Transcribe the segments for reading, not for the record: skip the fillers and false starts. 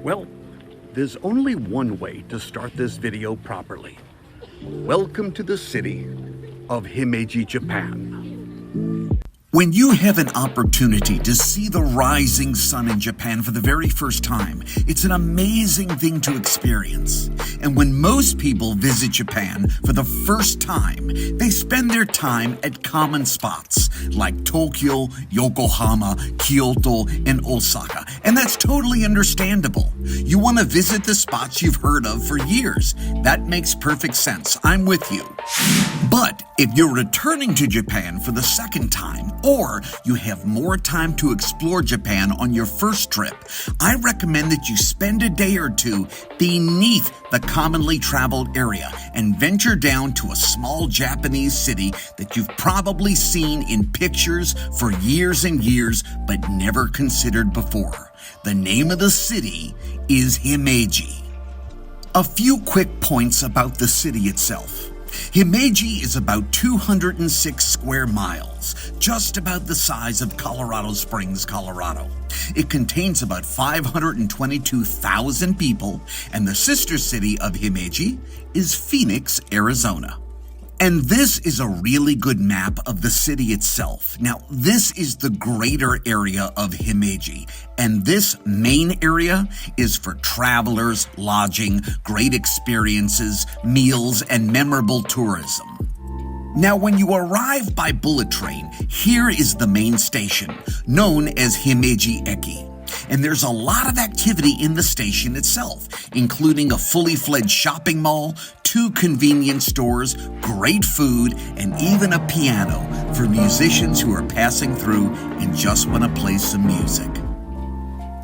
Well, there's only one way to start this video properly. Welcome to the city of Himeji, Japan. When you have an opportunity to see the rising sun in Japan for the very first time, it's an amazing thing to experience. And when most people visit Japan for the first time, they spend their time at common spots like Tokyo, Yokohama, Kyoto, and Osaka. And that's totally understandable. You want to visit the spots you've heard of for years. That makes perfect sense. I'm with you. But if you're returning to Japan for the second time, or you have more time to explore Japan on your first trip, I recommend that you spend a day or two beneath the commonly traveled area and venture down to a small Japanese city that you've probably seen in pictures for years and years but never considered before. The name of the city is Himeji. A few quick points about the city itself. Himeji is about 206 square miles, just about the size of Colorado Springs, Colorado. It contains about 522,000 people, and the sister city of Himeji is Phoenix, Arizona. And this is a really good map of the city itself. Now, this is the greater area of Himeji, and this main area is for travelers, lodging, great experiences, meals, and memorable tourism. Now, when you arrive by bullet train, here is the main station, known as Himeji Eki. And there's a lot of activity in the station itself, including a fully fledged shopping mall, 2 convenience stores, great food, and even a piano for musicians who are passing through and just want to play some music.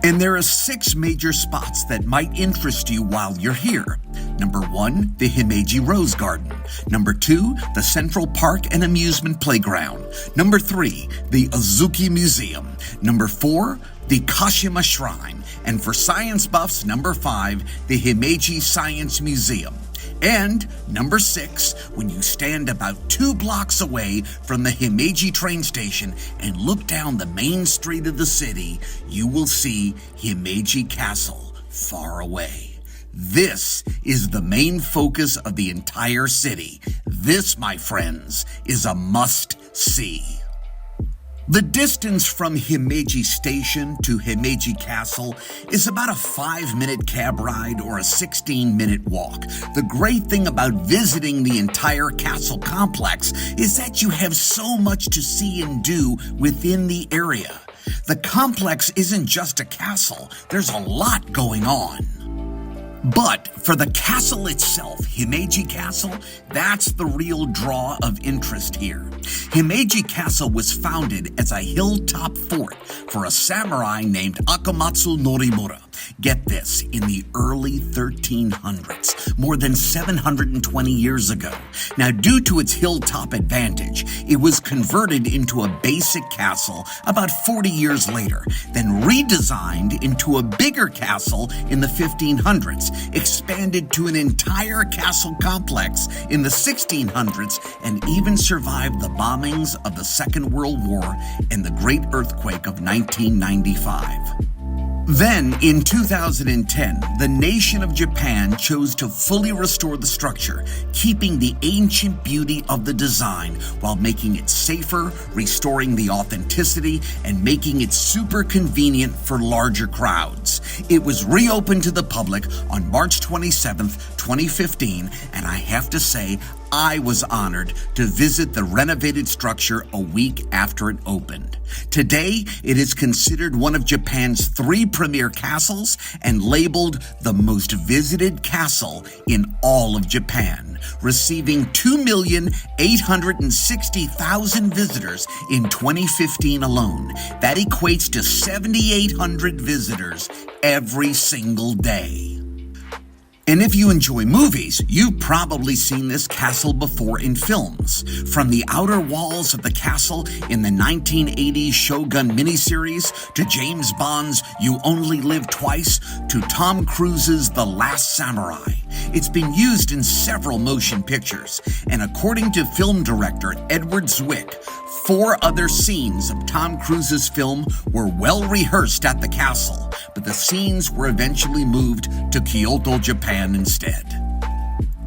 And there are 6 major spots that might interest you while you're here. Number 1, the Himeji Rose Garden. Number 2, the Central Park and Amusement Playground. Number 3, the Azuki Museum. Number 4, the Kashima Shrine. And for science buffs, number 5, the Himeji Science Museum. And number 6, when you stand about 2 blocks away from the Himeji train station and look down the main street of the city, you will see Himeji Castle far away. This is the main focus of the entire city. This, my friends, is a must-see. The distance from Himeji Station to Himeji Castle is about a 5-minute cab ride or a 16-minute walk. The great thing about visiting the entire castle complex is that you have so much to see and do within the area. The complex isn't just a castle, there's a lot going on. But for the castle itself, Himeji Castle, that's the real draw of interest here. Himeji Castle was founded as a hilltop fort for a samurai named Akamatsu Norimura. Get this, in the early 1300s, more than 720 years ago. Now, due to its hilltop advantage, it was converted into a basic castle about 40 years later, then redesigned into a bigger castle in the 1500s, expanded to an entire castle complex in the 1600s, and even survived the bombings of the Second World War and the Great Earthquake of 1995. Then, in 2010, the nation of Japan chose to fully restore the structure, keeping the ancient beauty of the design while making it safer, restoring the authenticity, and making it super convenient for larger crowds. It was reopened to the public on March 27th, 2015, and I have to say, I was honored to visit the renovated structure a week after it opened. Today, it is considered one of Japan's 3 premier castles and labeled the most visited castle in all of Japan, receiving 2,860,000 visitors in 2015 alone. That equates to 7,800 visitors every single day. And if you enjoy movies, you've probably seen this castle before in films. From the outer walls of the castle in the 1980s Shogun miniseries, to James Bond's You Only Live Twice, to Tom Cruise's The Last Samurai. It's been used in several motion pictures, and according to film director Edward Zwick, 4 other scenes of Tom Cruise's film were well rehearsed at the castle, but the scenes were eventually moved to Kyoto, Japan instead.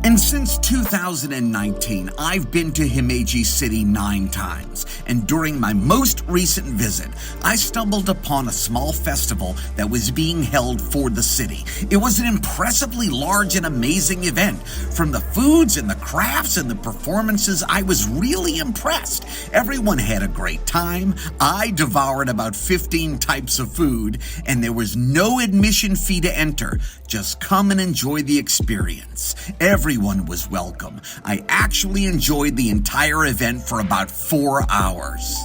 And since 2019, I've been to Himeji City 9 times, and during my most recent visit, I stumbled upon a small festival that was being held for the city. It was an impressively large and amazing event. From the foods and the crafts and the performances, I was really impressed. Everyone had a great time. I devoured about 15 types of food, and there was no admission fee to enter. Just come and enjoy the experience. Everyone was welcome. I actually enjoyed the entire event for about 4 hours.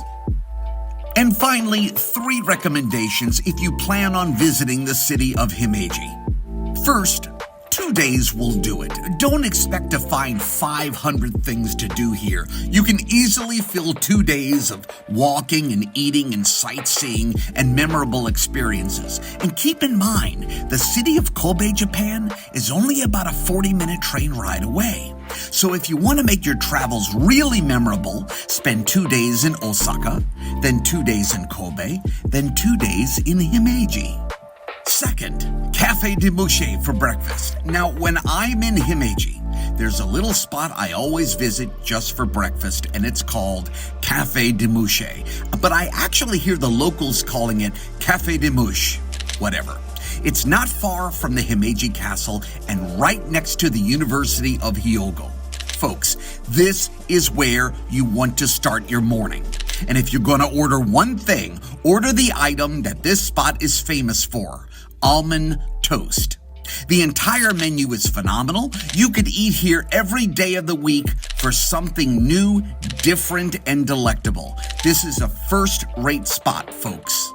And finally, 3 recommendations if you plan on visiting the city of Himeji. First, 2 days will do it. Don't expect to find 500 things to do here. You can easily fill 2 days of walking and eating and sightseeing and memorable experiences. And keep in mind, the city of Kobe, Japan is only about a 40-minute train ride away. So if you want to make your travels really memorable, spend 2 days in Osaka, then 2 days in Kobe, then 2 days in Himeji. Second, Café de Mouche for breakfast. Now, when I'm in Himeji, there's a little spot I always visit just for breakfast, and it's called Café de Mouche. But I actually hear the locals calling it Café de Mouche. Whatever. It's not far from the Himeji Castle and right next to the University of Hyogo. Folks, this is where you want to start your morning. And if you're going to order one thing, order the item that this spot is famous for: almond toast. The entire menu is phenomenal. You could eat here every day of the week for something new, different, and delectable. This is a first-rate spot, folks.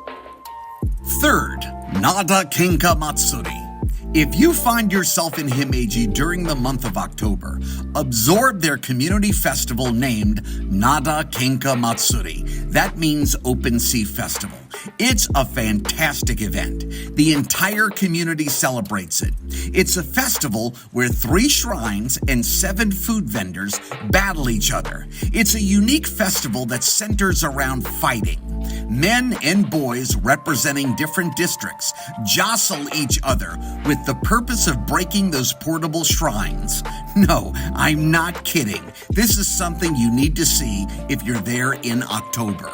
Third, Nada Kenka Matsuri. If you find yourself in Himeji during the month of October, absorb their community festival named Nada Kenka Matsuri. That means Open Sea Festival. It's a fantastic event. The entire community celebrates it. It's a festival where 3 shrines and 7 food vendors battle each other. It's a unique festival that centers around fighting. Men and boys representing different districts jostle each other with the purpose of breaking those portable shrines. No, I'm not kidding. This is something you need to see if you're there in October.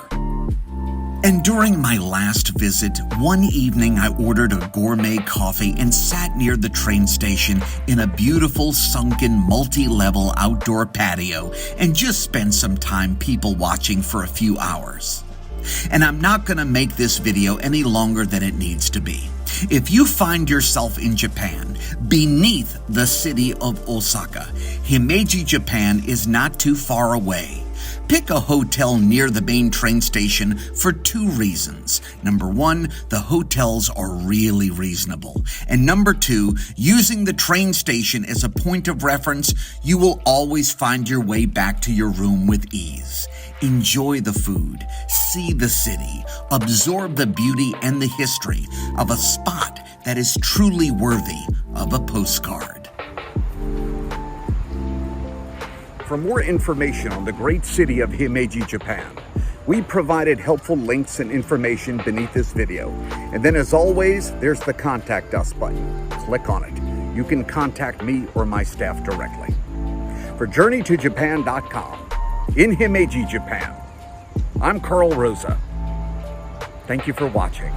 And during my last visit, one evening I ordered a gourmet coffee and sat near the train station in a beautiful sunken multi-level outdoor patio and just spent some time people watching for a few hours. And I'm not going to make this video any longer than it needs to be. If you find yourself in Japan, beneath the city of Osaka, Himeji, Japan is not too far away. Pick a hotel near the main train station for 2 reasons. Number 1, the hotels are really reasonable. And number 2, using the train station as a point of reference, you will always find your way back to your room with ease. Enjoy the food, see the city, absorb the beauty and the history of a spot that is truly worthy of a postcard. For more information on the great city of Himeji, Japan, we provided helpful links and information beneath this video. And then, as always, there's the Contact Us button. Click on it. You can contact me or my staff directly. For JourneyToJapan.com, in Himeji, Japan, I'm Carl Rosa. Thank you for watching.